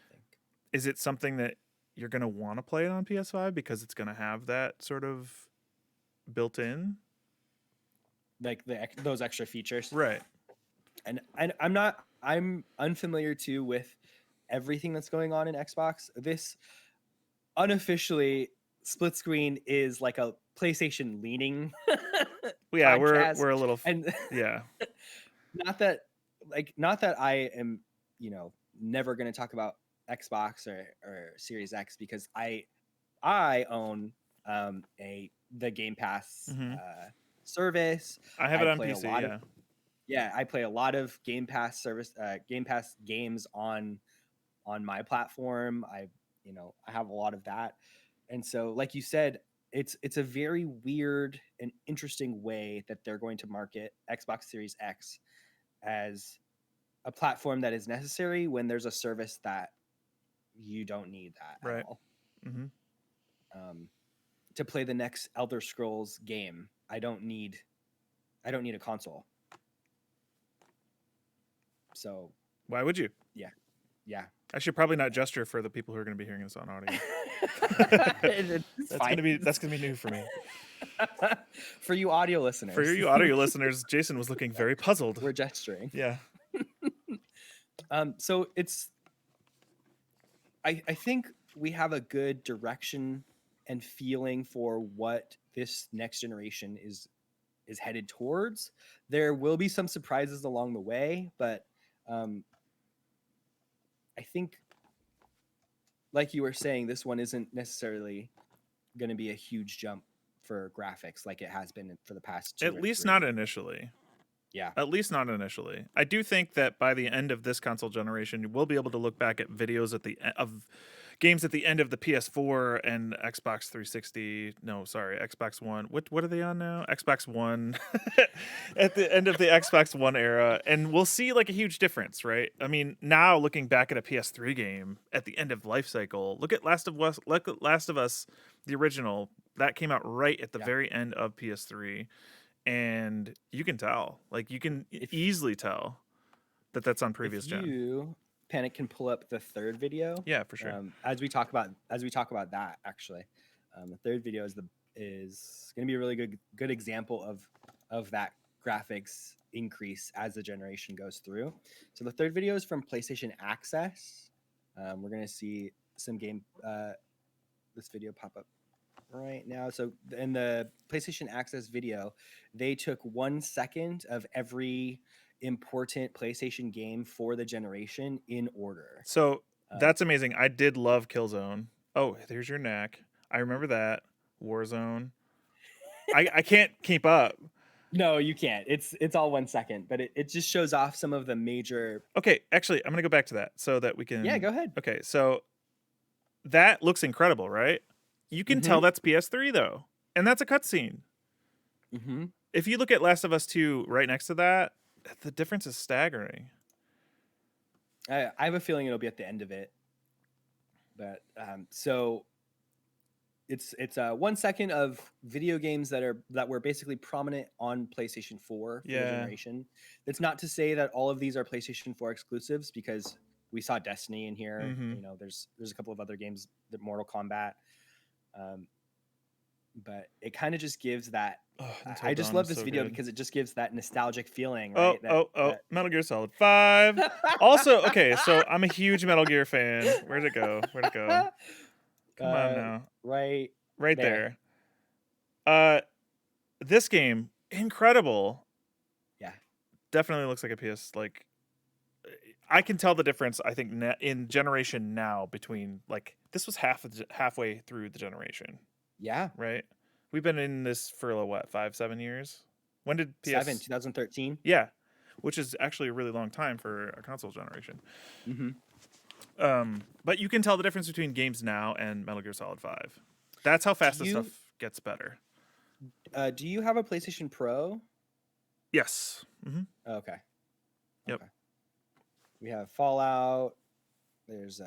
to think. something that you're going to want to play it on PS5 because it's going to have that sort of built in? like those extra features. Right. And I'm unfamiliar too with everything that's going on in Xbox. This unofficially, Split Screen is like a PlayStation leaning Yeah, podcast, we're a little and yeah. not that I am, never going to talk about Xbox or Series X, because I own the Game Pass Hmm. service. I have I it on play a PC. lot of Yeah. I play a lot of Game Pass games on my platform. I have a lot of that. And so, like you said, it's a very weird and interesting way that they're going to market Xbox Series X as a platform that is necessary when there's a service that you don't need that at Right. all. Hmm. To play the next Elder Scrolls game, I don't need a console. So Why would you? yeah. I should probably not gesture for the people who are going to be hearing this on audio. It's fine. That's gonna be new for me. For you audio listeners. For you audio listeners, Jason was looking very puzzled. We're gesturing. Yeah. So it's I think we have a good direction and feeling for what this next generation is headed towards. There will be some surprises along the way, but I think, like you were saying, this one isn't necessarily going to be a huge jump for graphics like it has been for the past 2 At or least 3. not initially. Yeah. At least not initially. I do think that by the end of this console generation, you will be able to look back at videos of games at the end of the PS4 and Xbox 360. No, sorry, Xbox One. What are they on now? Xbox One. At the end of the Xbox One era, and we'll see like a huge difference, right? I mean, now looking back at a PS3 game at the end of life cycle, look at Last of Us, the original that came out right at the very end of PS3. And you can tell, like you can easily tell that that's on previous gen. Panic can pull up the third video. Yeah, for sure. As we talk about that, actually, the third video is going to be a really good example of that graphics increase as the generation goes through. So the third video is from PlayStation Access. We're going to see some this video pop up right now. So in the PlayStation Access video, they took 1 second of every important PlayStation game for the generation in order. So that's amazing. I did love Killzone. Oh, there's your knack. I remember that. Warzone. I can't keep up. No, you can't. It's all 1 second, but it just shows off some of the major. Okay, actually, I'm gonna go back to that so that we can. Yeah, go ahead. Okay, so that looks incredible, right? You can tell that's PS3 though, and that's a cutscene. Mm-hmm. If you look at Last of Us 2 right next to that, the difference is staggering. I have a feeling it'll be at the end of it, but so it's 1 second of video games that were basically prominent on PlayStation 4 for the generation. It's not to say that all of these are PlayStation 4 exclusives, because we saw Destiny in here. Mm-hmm. There's a couple of other games, the Mortal Kombat. But it kind of just gives that. I just love this video because it just gives that nostalgic feeling, right? Metal Gear Solid 5. Also, okay, so I'm a huge Metal Gear fan. Where'd it go? Come on now. Right there. This game, incredible. Yeah. Definitely looks like a PS. Like, I can tell the difference, I think, in generation now between, like, this was halfway through the generation. Yeah. Right? We've been in this for, what, 5-7 years? When did PS... 2013? Yeah. Which is actually a really long time for a console generation. Mm-hmm. But you can tell the difference between games now and Metal Gear Solid 5. That's how fast this stuff gets better. Do you have a PlayStation Pro? Yes. Mm-hmm. Okay. Yep. Okay. We have Fallout. There's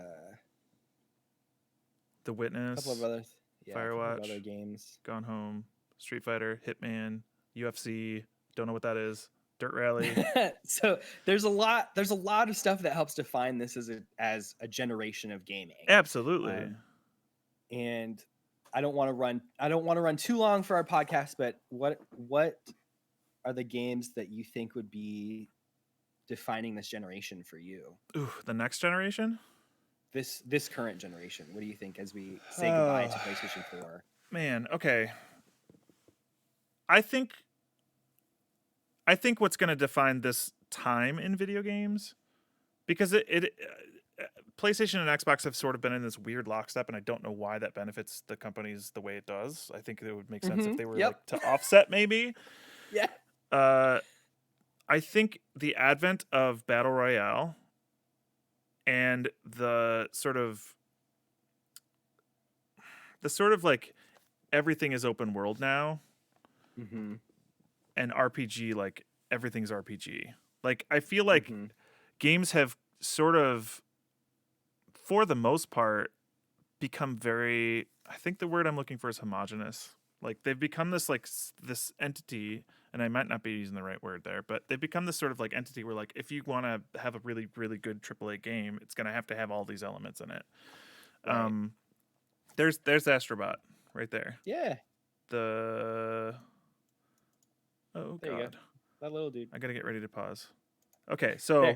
The Witness. A couple of other Firewatch. other games. Gone Home. Street Fighter. Hitman. UFC. Don't know what that is. Dirt Rally. So there's a lot of stuff that helps define this as a generation of gaming. Absolutely. And I don't want to run too long for our podcast, but what are the games that you think would be defining this generation for you? Ooh, the next generation? This current generation. What do you think as we say goodbye to Oh, PlayStation 4? man. Okay. I think I think what's going to define this time in video games, because PlayStation and Xbox have sort of been in this weird lockstep, and I don't know why that benefits the companies the way it does. I think it would make sense if they were Yep. like to offset, maybe. Yeah. Uh, I think the advent of Battle Royale and the sort of like everything is open world now, Mm-hmm. and RPG, like everything's RPG. Like I feel like Mm-hmm. games have sort of, for the most part, become very, I think the word I'm looking for is homogenous. Like they've become this like this entity, and I might not be using the right word there, but they've become this sort of like entity where like if you want to have a really really good AAA game, it's going to have all these elements in it. Right. Um there's Astrobot right there. Yeah. The Oh There you go. god. That little dude. I got to get ready to pause. Okay, There. so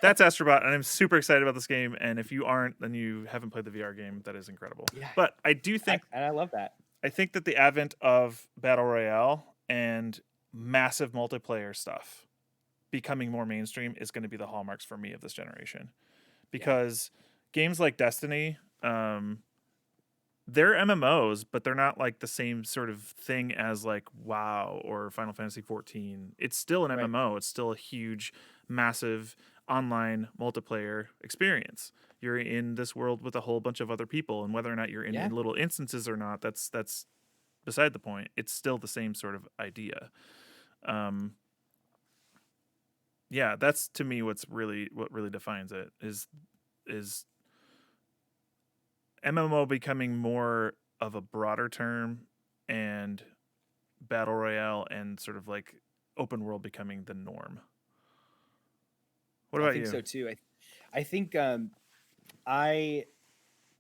that's Astrobot, and I'm super excited about this game. And if you aren't, then you haven't played the VR game. That is incredible. Yeah. But I do think And I love that. I think that the advent of Battle Royale and massive multiplayer stuff becoming more mainstream is going to be the hallmarks for me of this generation. Yeah. Because games like Destiny, they're MMOs, but they're not like the same sort of thing as like WoW or Final Fantasy 14. It's still an Right. MMO. It's still a huge, massive online multiplayer experience. You're in this world with a whole bunch of other people, and whether or not you're in Yeah. little instances or not, that's beside the point. It's still the same sort of idea. Um, yeah, that's to me what really defines it is MMO becoming more of a broader term, and battle royale and sort of like open world becoming the norm. What I about think you? so too. I think I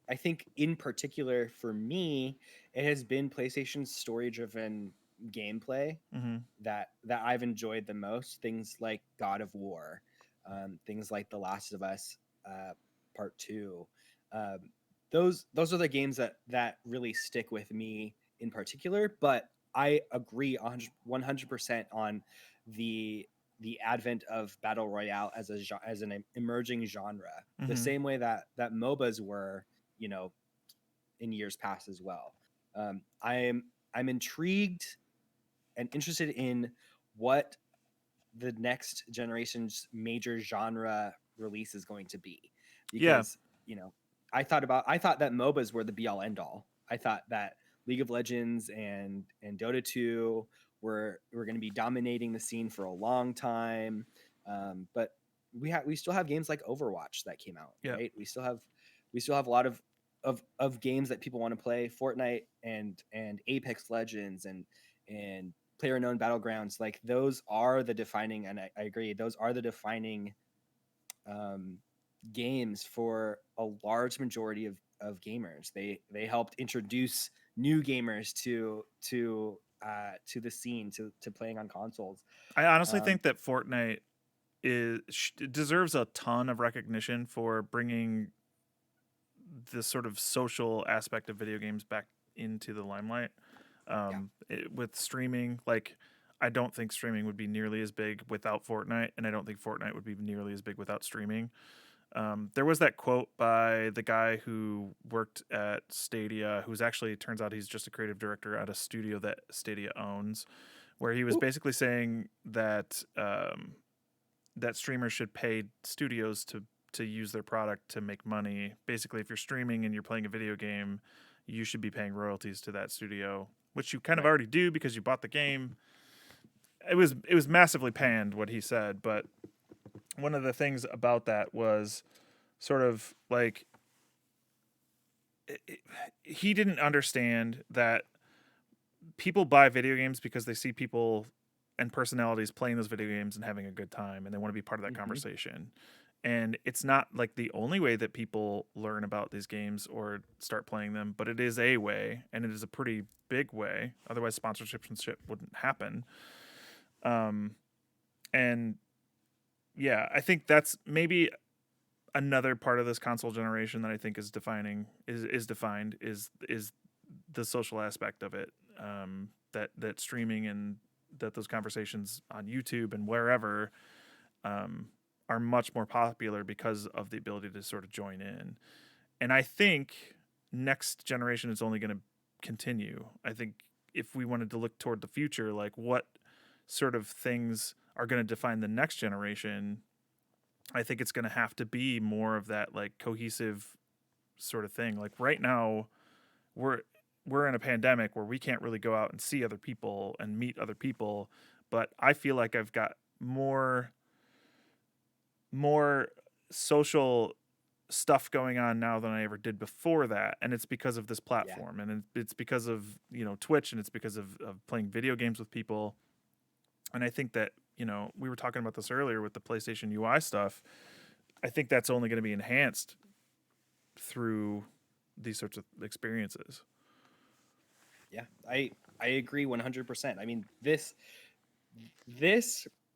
I think in particular for me, it has been PlayStation's story-driven gameplay Mm-hmm. that I've enjoyed the most. Things like God of War, things like The Last of Us Part Two. Um, those are the games that really stick with me in particular. But I agree 100% on the the advent of battle royale as as an emerging genre, the Mm-hmm. same way that MOBAs were, you know, in years past as well. I'm intrigued and interested in what the next generation's major genre release is going to be, Yeah. because I thought that MOBAs were the be all end all. I thought that League of Legends and Dota 2 were going to be dominating the scene for a long time, but we still have games like Overwatch that came out, Yeah. right? We still have a lot of games that people want to play, Fortnite and Apex Legends and player known battlegrounds. Like those are the defining, and I agree, those are the defining um, games for a large majority of gamers. They helped introduce new gamers to the scene, to playing on consoles. I honestly um, think that Fortnite deserves a ton of recognition for bringing the sort of social aspect of video games back into the limelight. yeah. With streaming, like I don't think streaming would be nearly as big without Fortnite, and I don't think Fortnite would be nearly as big without streaming. There was that quote by the guy who worked at Stadia, who's actually turns out he's just a creative director at a studio that Stadia owns, where he was Ooh, basically saying that that streamers should pay studios to use their product to make money. Basically, if you're streaming and you're playing a video game, you should be paying royalties to that studio, which you kind of right. already do because you bought the game. It was massively panned what he said, but one of the things about that was sort of like he didn't understand that people buy video games because they see people and personalities playing those video games and having a good time, and they want to be part of that Hmm. conversation. And it's not like the only way that people learn about these games or start playing them, but it is a way, and it is a pretty big way. Otherwise, sponsorships and shit wouldn't happen. Um, and yeah, I think that's maybe another part of this console generation that I think is defined is the social aspect of it. That streaming and that those conversations on YouTube and wherever um, are much more popular because of the ability to sort of join in. And I think next generation is only going to continue. I think if we wanted to look toward the future, like what sort of things are going to define the next generation, I think it's going to have to be more of that like cohesive sort of thing. Like right now, we're we're in a pandemic where we can't really go out and see other people and meet other people, but I feel like I've got more social stuff going on now than I ever did before that, and it's because of this Yeah. platform, and it's because of Twitch, and it's because of playing video games with people. And I think that we were talking about this earlier with the PlayStation UI stuff. I think that's only going to be enhanced through these sorts of experiences. Yeah, I agree 100%. I mean, this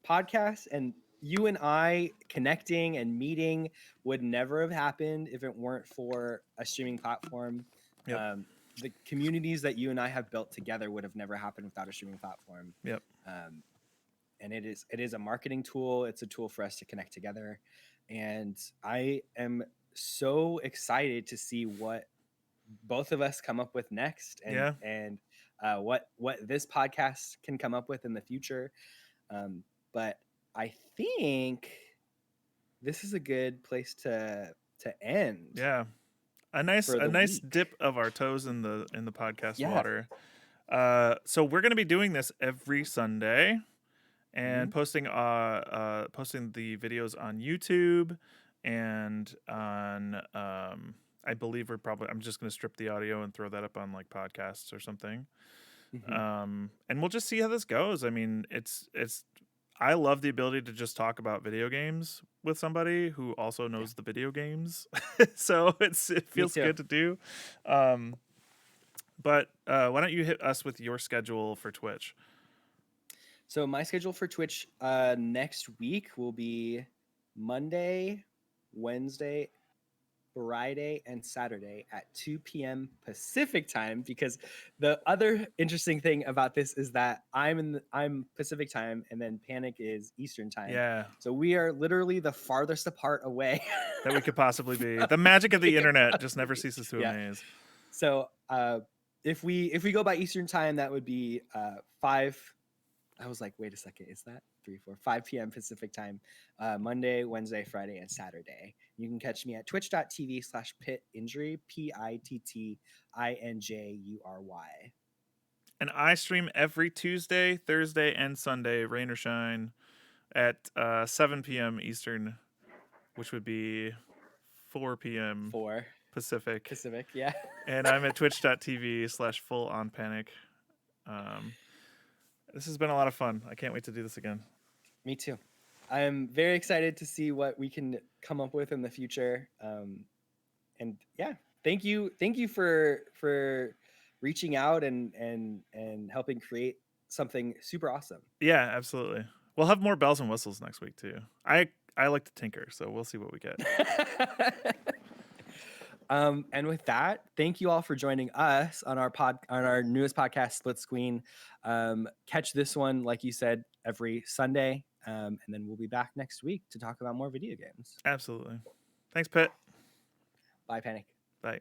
podcast and you and I connecting and meeting would never have happened if it weren't for a streaming platform. Yep. The communities that you and I have built together would have never happened without a streaming platform. Yep. And it is a marketing tool. It's a tool for us to connect together. And I am so excited to see what both of us come up with next, Yeah. and what this podcast can come up with in the future. But I think this is a good place to end. Yeah. A nice week. dip of our toes in the podcast Yeah. water. So we're going to be doing this every Sunday and posting the videos on YouTube and on I believe I'm just going to strip the audio and throw that up on like podcasts or something. And we'll just see how this goes. I mean, I love the ability to just talk about video games with somebody who also knows the video games. So it feels good to do. But why don't you hit us with your schedule for Twitch? So my schedule for Twitch next week will be Monday, Wednesday, Friday, and Saturday at 2 p.m. Pacific time, because the other interesting thing about this is that I'm Pacific time and then Panic is Eastern time. Yeah. So we are literally the farthest apart away that we could possibly be. The magic of the internet just never ceases to amaze. So if we go by Eastern time, that would be 5. I was like, wait a second, is that 5 p.m. Pacific time, Monday, Wednesday, Friday, and Saturday. You can catch me at twitch.tv/PittInjury, PittInjury. And I stream every Tuesday, Thursday, and Sunday, rain or shine, at 7 p.m. Eastern, which would be 4 p.m. Pacific, yeah. And I'm at twitch.tv/FullOnPanic. This has been a lot of fun. I can't wait to do this again. Me too. I'm very excited to see what we can come up with in the future. And yeah, thank you for reaching out and helping create something super awesome. Yeah, absolutely. We'll have more bells and whistles next week too. I like to tinker, so we'll see what we get. And with that, thank you all for joining us on our newest podcast, SplitsQueen. Catch this one, like you said, every Sunday, and then we'll be back next week to talk about more video games. Absolutely. Thanks, Pitt. Bye, Panic. Bye.